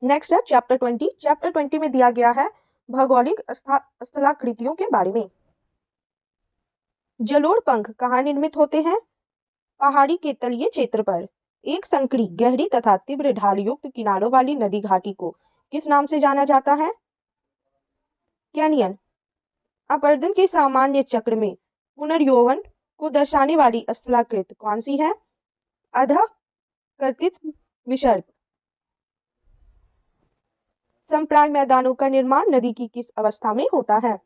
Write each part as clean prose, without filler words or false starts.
Next है chapter 20। Chapter 20 में दिया गया है भौगोलिक स्थलाकृतियों के बारे में। जलोढ़ पंख कहाँ निर्मित होते हैं? पहाड़ी के तलीय क्षेत्र पर। एक संकरी, गहरी तथा तीव्र ढाल युक्त किनारों वाली नदी घाटी को किस नाम से जाना जाता है? कैनियन। अपरदन के सामान्य चक्र में पुनर्यौवन को दर्शाने वाली स्थलाकृति कौन सी है? अधःकर्तित विसर्प। संप्राय मैदानों का निर्माण नदी की किस अवस्था में होता है?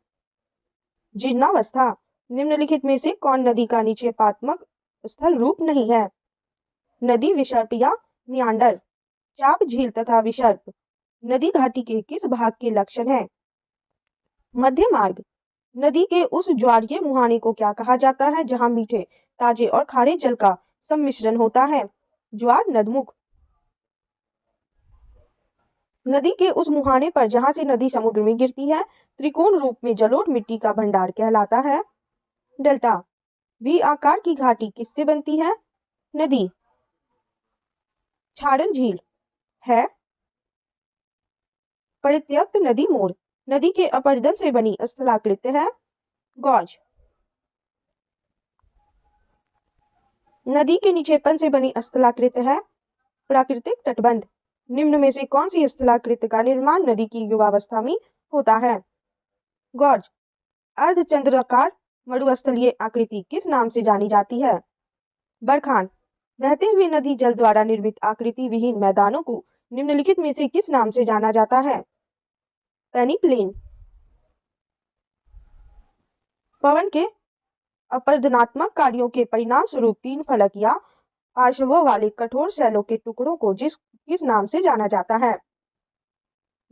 जीर्णावस्था। निम्नलिखित में से कौन नदी का निक्षेपात्मक स्थल रूप नहीं है? नदी विसर्प या मियांडर। चाप झील तथा विसर्प नदी घाटी के किस भाग के लक्षण हैं? मध्य मार्ग। नदी के उस ज्वारीय मुहाने को क्या कहा जाता है जहां मीठे, ताजे और खारे जल का सम्मिश्रण होता है? ज्वार नदमुख। नदी के उस मुहाने पर जहां से नदी समुद्र में गिरती है त्रिकोण रूप में जलोढ़ मिट्टी का भंडार कहलाता है? डेल्टा। वी आकार की घाटी किससे बनती है? नदी। छाड़न झील है। परित्यक्त नदी मोड़ नदी के अपरदन से बनी स्थलाकृति है? गॉज। नदी के निक्षेपण से बनी स्थलाकृति है? प्राकृतिक तटबंध। निम्न में से कौन सी स्थलाकृति का निर्माण नदी की युवावस्था में होता है? गॉर्ज। अर्धचंद्राकार मरुस्थलीय आकृति किस नाम से जानी जाती है? बरखान। बहते हुए नदी जल द्वारा निर्मित आकृति विहीन मैदानों को निम्नलिखित में से किस नाम से जाना जाता है? पेनीप्लेन। पवन के अपरदनात्मक कार्यों के परिणाम स्वरूप तीन फलक या पार्श्वों वाले कठोर शैलों के टुकड़ों को किस नाम से जाना जाता है?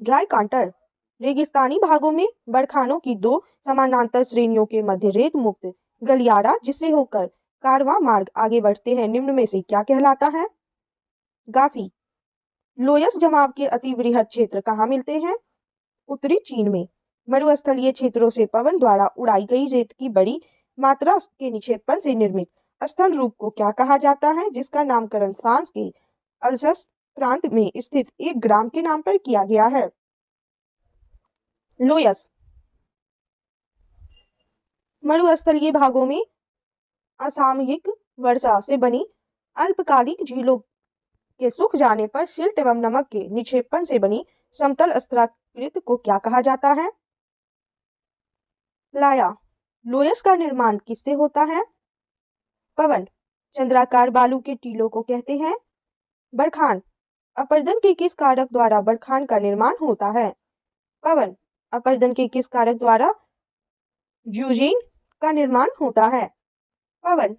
ड्राई कांटर। रेगिस्तानी भागों में बरखानों की दो समानांतर श्रेणियों के मध्य रेत मुक्त गलियारा जिससे होकर कारवां मार्ग आगे बढ़ते हैं निम्न में से क्या कहलाता है? गासी। लोयस जमाव के अति वृहद क्षेत्र कहाँ मिलते हैं? उत्तरी चीन में। मरुस्थलीय क्षेत्रों से पवन द्वारा उड़ाई गई रेत की बड़ी मात्रा के निक्षेपण से निर्मित स्थल रूप को क्या कहा जाता है जिसका नामकरण फ्रांस के अल्सस प्रांत में स्थित एक ग्राम के नाम पर किया गया है? लोयस। मरुस्थलीय भागों में असामयिक वर्षा से बनी अल्पकालिक झीलों के सूख जाने पर सिल्ट एवं नमक के निक्षेपण से बनी समतल स्थलाकृति को क्या कहा जाता है? प्लाया। लोयस का निर्माण किससे होता है? पवन। चंद्राकार बालू के टीलों को कहते हैं? बरखान। अपरदन के किस कारक द्वारा बरखान का निर्माण होता है? पवन। अपरदन के किस कारक द्वारा ड्यूजीन का निर्माण होता है? पवन।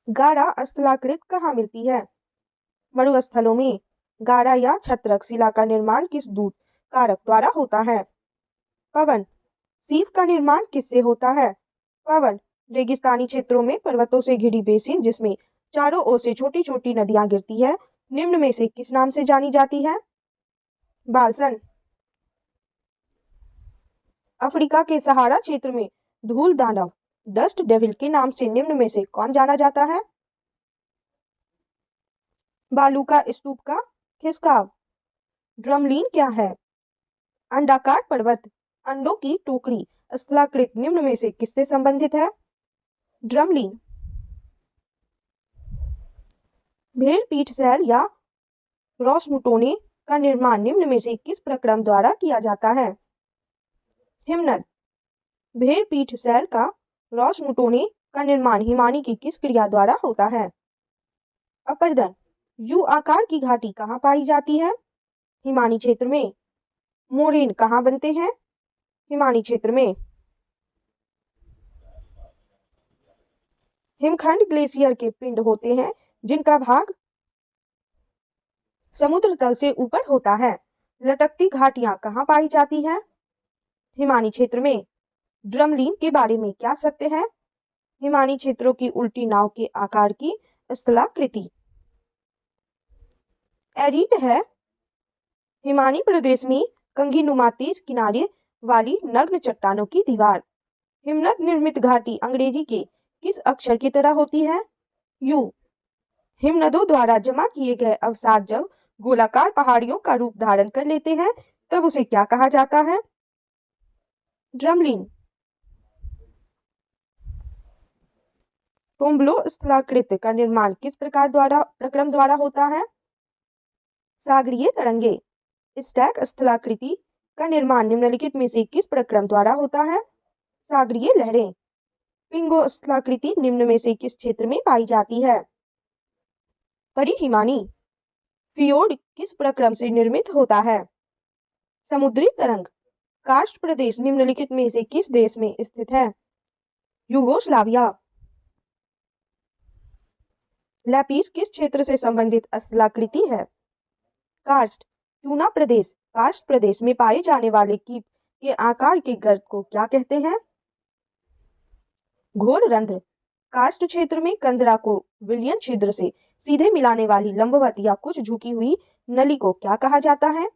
गारा स्थलाकृति कहाँ मिलती है? मरुस्थलों में। गारा या छत्रक शिला का निर्माण किस दूत कारक द्वारा होता है? पवन। सीप का निर्माण किससे होता है? पवन। रेगिस्तानी क्षेत्रों में पर्वतों से घिरी बेसिन जिसमें चारों ओर से छोटी छोटी नदियां गिरती है निम्न में से किस नाम से जानी जाती है? बालसन। अफ्रीका के सहारा क्षेत्र में धूल दानव डस्ट डेविल के नाम से निम्न में से कौन जाना जाता है? बालू का स्तूप का खिसकाव। ड्रमलीन क्या है? अंडाकार पर्वत। अंडों की टोकरी स्थलाकृति निम्न में से किससे संबंधित है? ड्रमलीन। भेड़ पीठ शैल या रॉसमुटोने का निर्माण निम्न में से किस प्रक्रम द्वारा किया जाता है? हिमनद। भेड़ पीठ शैल का रॉसमुटोने का निर्माण हिमानी की किस क्रिया द्वारा होता है? अपरदन। यू आकार की घाटी कहाँ पाई जाती है? हिमानी क्षेत्र में। मोरेन कहाँ बनते हैं? हिमानी क्षेत्र में। हिमखंड ग्लेशियर के पिंड होते हैं जिनका भाग समुद्र तल से ऊपर होता है। लटकती घाटियां कहाँ पाई जाती हैं? हिमानी क्षेत्र में। ड्रमलीन के बारे में क्या सत्य है? हिमानी क्षेत्रों की उल्टी नाव के आकार की स्थलाकृति एरिड है। हिमानी प्रदेश में कंघीनुमा तेज किनारे वाली नग्न चट्टानों की दीवार। हिमनद निर्मित घाटी अंग्रेजी के किस अक्षर की तरह होती है? यू। हिमनदों द्वारा जमा किए गए अवसाद जब गोलाकार पहाड़ियों का रूप धारण कर लेते हैं तब उसे क्या कहा जाता है? ड्रमलिन। टोम्बलो स्थलाकृत का निर्माण किस प्रक्रम द्वारा होता है? सागरीय तरंगे। स्टैक स्थलाकृति का निर्माण निम्नलिखित में से किस प्रक्रम द्वारा होता है? सागरीय लहरें। पिंगो स्थलाकृति निम्न में से किस क्षेत्र में पाई जाती है? परिहिमानी। फियोर्ड किस प्रक्रम से निर्मित होता है? समुद्री तरंग। कार्स्ट प्रदेश निम्नलिखित में से किस देश में स्थित है? यूगोस्लाविया। लैपिस किस क्षेत्र से संबंधित स्थलाकृति है? कार्स्ट। चूना प्रदेश। कार्स्ट प्रदेश में पाए जाने वाले कीप के आकार के गर्त को क्या कहते हैं? घोल रंध्र। कार्स्ट क्षेत्र में कंदरा को विलयन छिद्र से सीधे मिलाने वाली लंबवत या कुछ झुकी हुई नली को क्या कहा जाता है?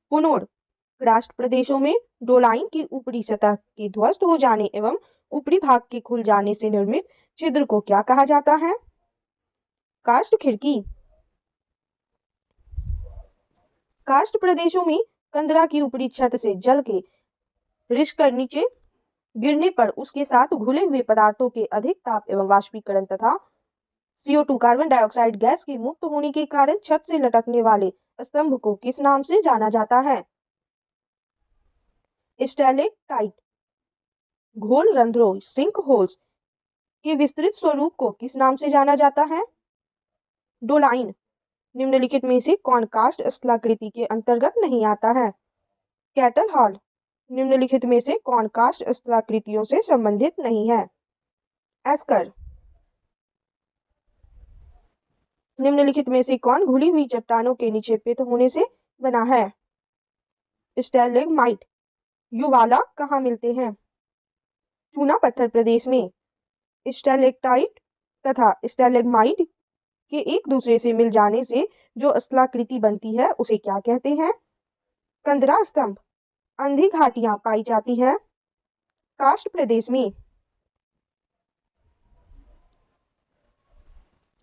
पुनोड। कार्स्ट प्रदेशों में डोलाइन की ऊपरी सतह के ध्वस्त हो जाने एवं ऊपरी भाग के खुल जाने से निर्मित छिद्र को क्या कहा जाता है? कार्स्ट खिड़की। कार्स्ट प्रदेशों में कंदरा की ऊपरी छत से जल के रिसकर नीचे गिरने पर उसके साथ घुले हुए पदार्थों के अधिक ताप एवं वाष्पीकरण तथा CO2 कार्बन डाइऑक्साइड गैस के मुक्त होने के कारण छत से लटकने वाले स्तंभ को किस नाम से जाना जाता है? स्टैलेक्टाइट। घोल रंध्रों सिंक होल्स के विस्तृत स्वरूप को किस नाम से जाना जाता है? डोलाइन। निम्नलिखित में से कौन कास्ट स्थलाकृति के अंतर्गत नहीं आता है? Cattle hall. निम्नलिखित में से कौन कास्ट स्थलाकृतियों से संबंधित नहीं है? एस्कर। निम्नलिखित में से कौन घुली हुई चट्टानों के निक्षेपित होने से बना है? स्टैलेग्माइट। युवाला कहाँ मिलते हैं? चूना पत्थर प्रदेश में। स्टैलेक्टाइट तथा स्टैलेग्माइट के एक दूसरे से मिल जाने से जो स्थलाकृति बनती है उसे क्या कहते हैं? कंदरा स्तंभ। अंधी घाटियां पाई जाती हैं कास्ट प्रदेश में।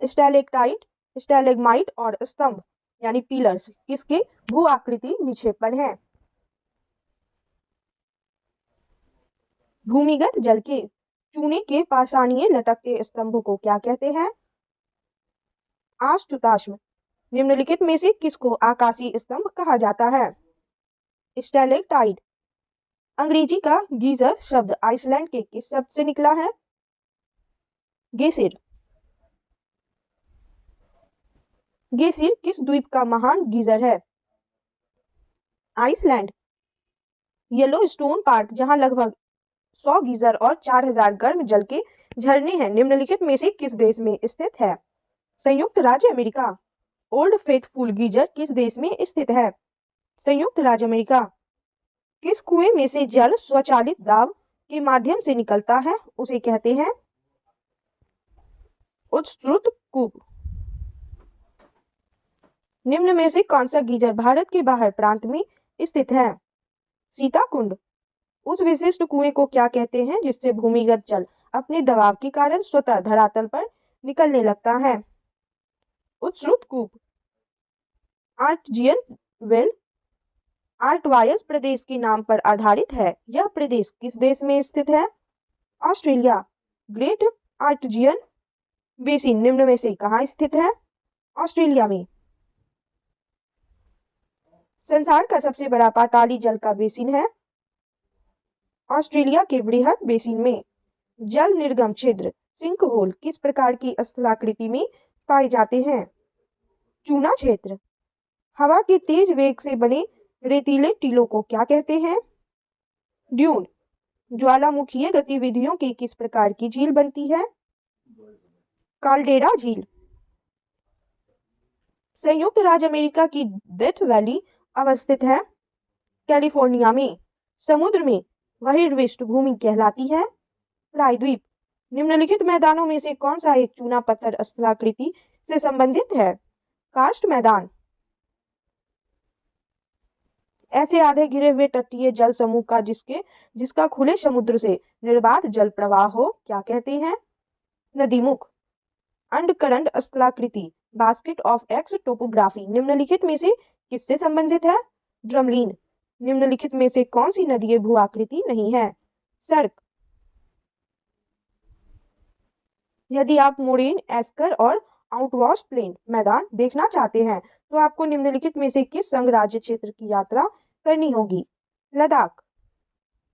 स्टैलेक्टाइट, स्टैलेग्माइट और स्तंभ यानी पिलर्स किसके भू आकृति निक्षेपण है? भूमिगत जल के। चूने के पाषाणीय लटकते स्तंभ को क्या कहते हैं? आश्चुताश्म। निम्नलिखित में से किसको आकाशीय स्तंभ कहा जाता है? स्टैलेक्टाइट। अंग्रेजी का गीजर शब्द आइसलैंड के किस शब्द से निकला है? गेसिर। गेसिर किस द्वीप का महान गीजर है? आइसलैंड। येलोस्टोन पार्क जहां लगभग 100 गीजर और 4000 गर्म जल के झरने हैं निम्नलिखित में से किस देश में स्थित है? संयुक्त राज्य अमेरिका। ओल्ड फेथफुल गीजर किस देश में स्थित है? संयुक्त राज्य अमेरिका। किस कुएं में से जल स्वचालित दाब के माध्यम से निकलता है उसे कहते हैं? उत्स्रुत कूप। निम्न में से कौन सा गीजर भारत के बाहर प्रांत में स्थित है? सीताकुंड। उस विशिष्ट कुएं को क्या कहते हैं जिससे भूमिगत जल अपने दबाव के कारण स्वतः धरातल पर निकलने लगता है? उत्स्रुत कूप। आर्टजियन वेल आर्टवायस प्रदेश के नाम पर आधारित है। यह प्रदेश किस देश में स्थित है? ऑस्ट्रेलिया। ग्रेट आर्टजियन बेसिन निम्न में से कहाँ स्थित है? ऑस्ट्रेलिया में। संसार का सबसे बड़ा पाताली जल का बेसिन है? ऑस्ट्रेलिया के बृहद बेसिन में। जल निर्गम छिद्र सिंक होल किस प्रकार की स्थलाकृति में पाए जाते हैं? चूना क्षेत्र। हवा के तेज वेग से बने रेतीले टीलों को क्या कहते हैं? ड्यून। ज्वालामुखीय गतिविधियों के किस प्रकार की झील बनती है? काल्डेरा झील। संयुक्त राज्य अमेरिका की डेथ वैली अवस्थित है? कैलिफोर्निया में। समुद्र में बहिर्विष्ट भूमि कहलाती है? प्रायद्वीप। निम्नलिखित मैदानों में से कौन सा एक चूना पत्थर स्थलाकृति से संबंधित है? कार्स्ट मैदान। ऐसे आधे घिरे हुए तटीय जल समूह का जिसका खुले समुद्र से निर्बाध जल प्रवाह हो क्या कहते हैं? नदीमुख। अंडकरंड स्थलाकृति बास्केट ऑफ एक्स टोपोग्राफी निम्नलिखित में से किससे संबंधित है? ड्रमलीन। निम्नलिखित में से कौन सी नदी भू आकृति नहीं है? सड़क। यदि आप मोरेन एस्कर और आउटवॉश प्लेन मैदान देखना चाहते हैं तो आपको निम्नलिखित में से किस संघ राज्य क्षेत्र की यात्रा करनी होगी? लद्दाख।